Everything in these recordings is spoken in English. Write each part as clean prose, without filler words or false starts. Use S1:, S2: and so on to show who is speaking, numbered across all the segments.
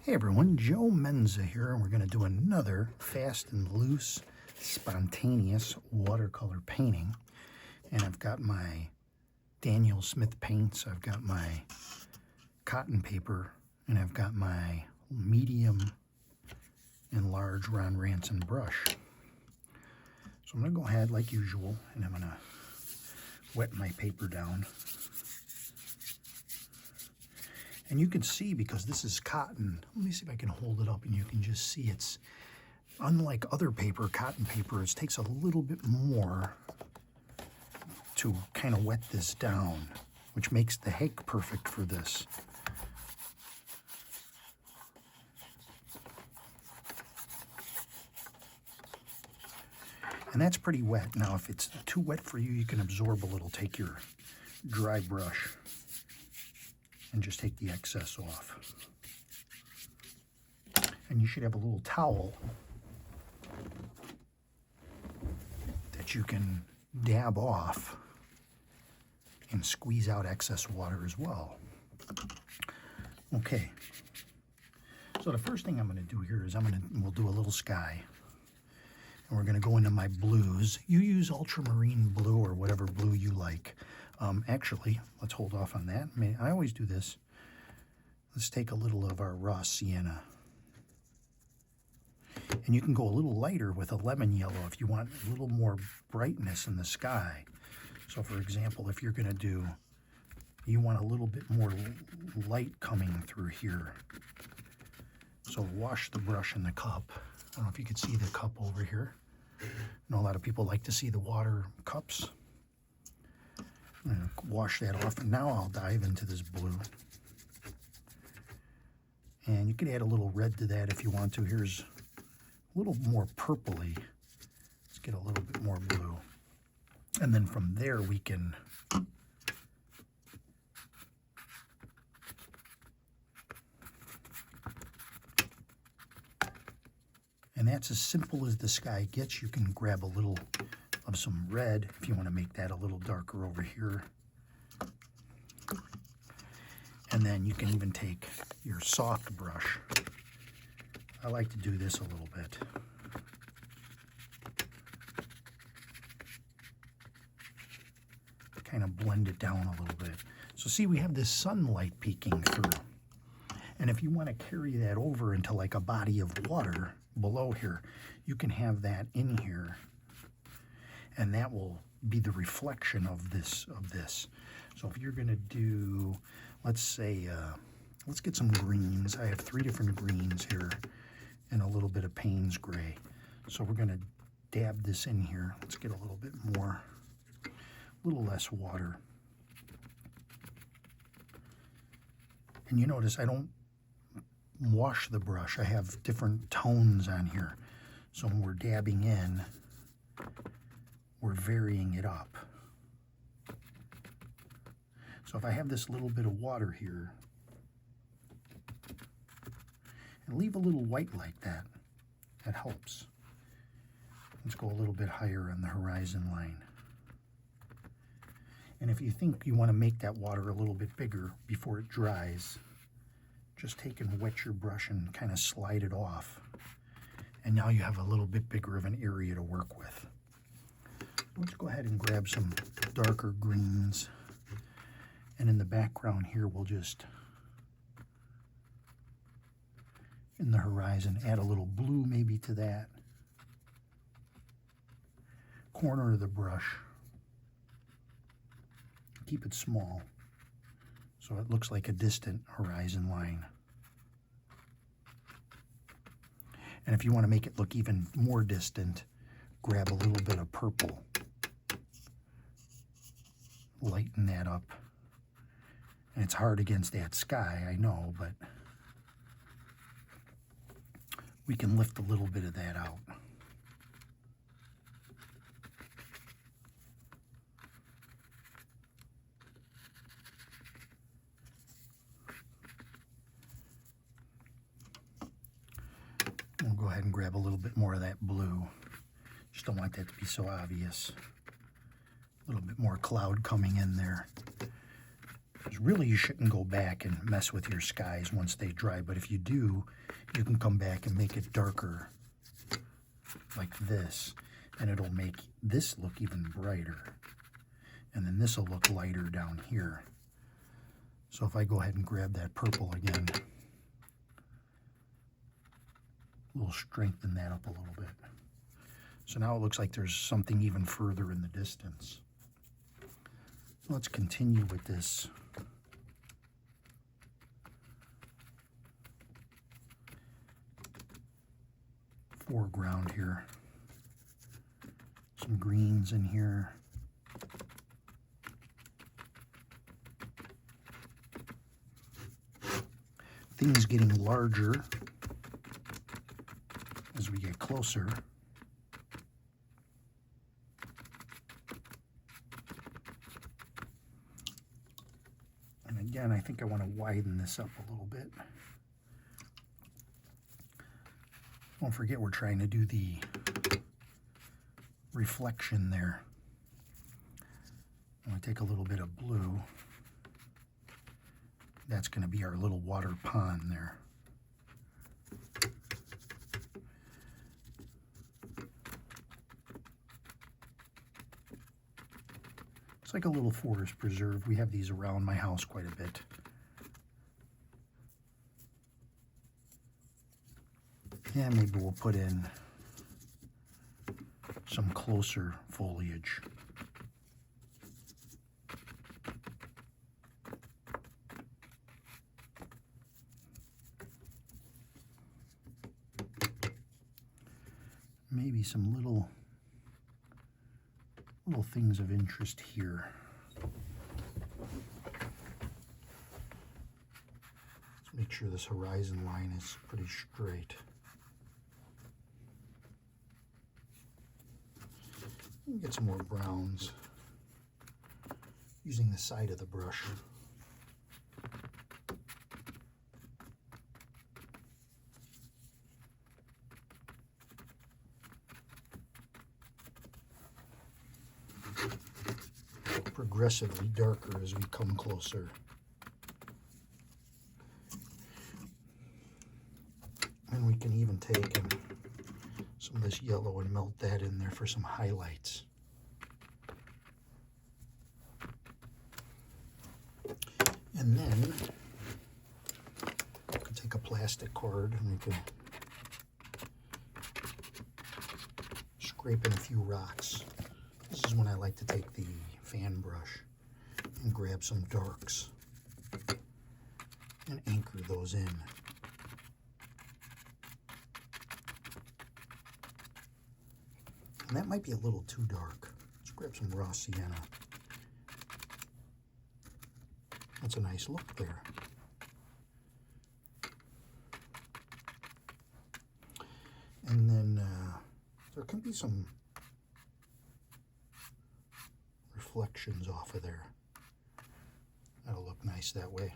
S1: Hey everyone, Joe Menza here, and we're going to do another fast and loose, spontaneous watercolor painting. And I've got my Daniel Smith paints, I've got my cotton paper, and I've got my medium and large Ron Ranson brush. So I'm going to go ahead like usual, and I'm going to wet my paper down. And you can see, because this is cotton, let me see if I can hold it up and you can just see it's, unlike other paper, cotton paper, it takes a little bit more to kind of wet this down, which makes the hake perfect for this. And that's pretty wet. Now, if it's too wet for you, you can absorb a little. Take your dry brush and just take the excess off. And you should have a little towel that you can dab off and squeeze out excess water as well. Okay, so the first thing I'm going to do here is we'll do a little sky. And we're going to go into my blues. You use ultramarine blue or whatever blue you like. Actually, let's hold off on that. I always do this. Let's take a little of our raw sienna. And you can go a little lighter with a lemon yellow if you want a little more brightness in the sky. So for example, if you're going to do, you want a little bit more light coming through here. So wash the brush in the cup. I don't know if you can see the cup over here. I know a lot of people like to see the water cups. I'm going to wash that off, and now I'll dive into this blue. And you can add a little red to that if you want to. Here's a little more purpley. Let's get a little bit more blue. And then from there we can and that's as simple as the sky gets. You can grab a little of some red if you want to make that a little darker over here. And then you can even take your soft brush. I like to do this a little bit. Kind of blend it down a little bit. So see, we have this sunlight peeking through. And if you want to carry that over into like a body of water below here, you can have that in here. And that will be the reflection of this. So if you're going to do, let's say, let's get some greens. I have 3 different greens here and a little bit of Payne's gray. So we're going to dab this in here. Let's get a little bit more, a little less water. And you notice I don't wash the brush. I have different tones on here. So when we're dabbing in, we're varying it up. So if I have this little bit of water here, and leave a little white like that, that helps. Let's go a little bit higher on the horizon line. And if you think you want to make that water a little bit bigger before it dries, just take and wet your brush and kind of slide it off. And now you have a little bit bigger of an area to work with. Let's go ahead and grab some darker greens. And in the background here, we'll just, in the horizon, add a little blue maybe to that. Corner of the brush. Keep it small so it looks like a distant horizon line. And if you want to make it look even more distant, grab a little bit of purple. Lighten that up. And it's hard against that sky, I know, but we can lift a little bit of that out. We'll go ahead and grab a little bit more of that blue. Just don't want that to be so obvious. A little bit more cloud coming in there. There's Because really you shouldn't go back and mess with your skies once they dry, but if you do, you can come back and make it darker like this, and it'll make this look even brighter. And then this will look lighter down here. So if I go ahead and grab that purple again, we'll strengthen that up a little bit. So now it looks like there's something even further in the distance. Let's continue with this. Foreground here. Some greens in here. Things getting larger as we get closer. And again, I think I want to widen this up a little bit. Don't forget we're trying to do the reflection there. I'm going to take a little bit of blue. That's going to be our little water pond there. It's like a little forest preserve. We have these around my house quite a bit. Yeah, maybe we'll put in some closer foliage. Maybe some little things of interest here. Let's make sure this horizon line is pretty straight. Get some more browns using the side of the brush. Progressively darker as we come closer. And we can even take some of this yellow and melt that in there for some highlights. And then we can take a plastic card and we can scrape in a few rocks. This is when I like to take the fan brush and grab some darks and anchor those in. And that might be a little too dark. Let's grab some raw sienna. That's a nice look there. And then there can be some reflections off of there. That'll look nice that way.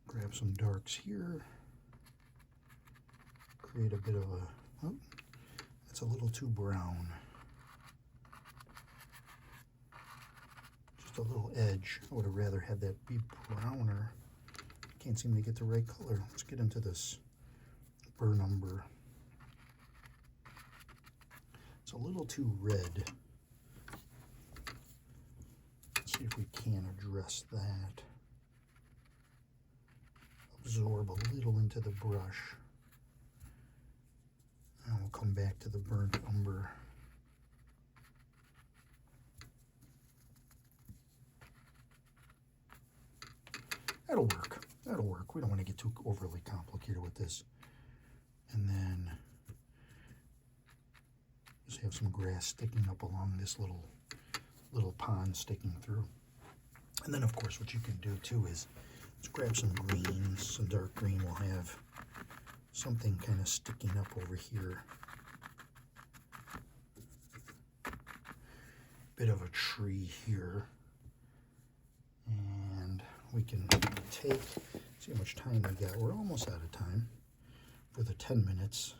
S1: Grab some darks here. Create a bit of a, oh, that's a little too brown. Just a little edge. I would have rather had that be browner. Can't seem to get the right color. Let's get into this burn umber. It's a little too red. Let's see if we can address that. Absorb a little into the brush. And we'll come back to the burnt umber. That'll work. That'll work. We don't want to get too overly complicated with this. And then just have some grass sticking up along this little pond sticking through. And then of course what you can do too is let's grab some greens, some dark green. We'll have something kind of sticking up over here. Bit of a tree here. And we can take, see how much time we got. We're almost out of time for the 10 minutes.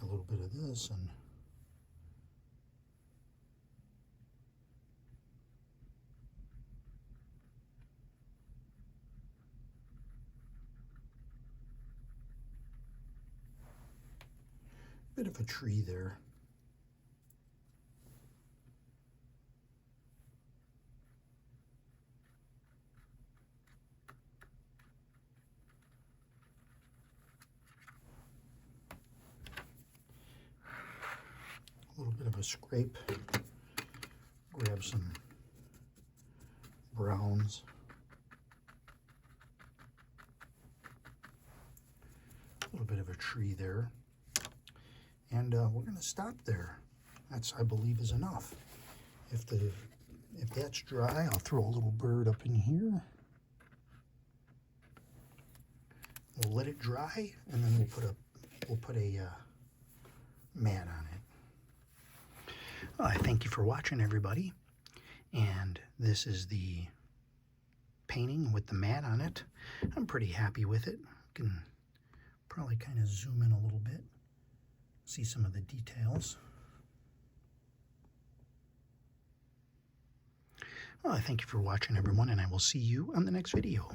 S1: A little bit of this and Bit of a tree there. A little bit of a scrape. Grab some browns. A little bit of a tree there. And we're going to stop there. That's, I believe, is enough. If that's dry, I'll throw a little bird up in here. We'll let it dry, and then we'll put a mat on it. I thank you for watching, everybody. And this is the painting with the mat on it. I'm pretty happy with it. You can probably kind of zoom in a little bit, see some of the details. Well, I thank you for watching, everyone, and I will see you on the next video.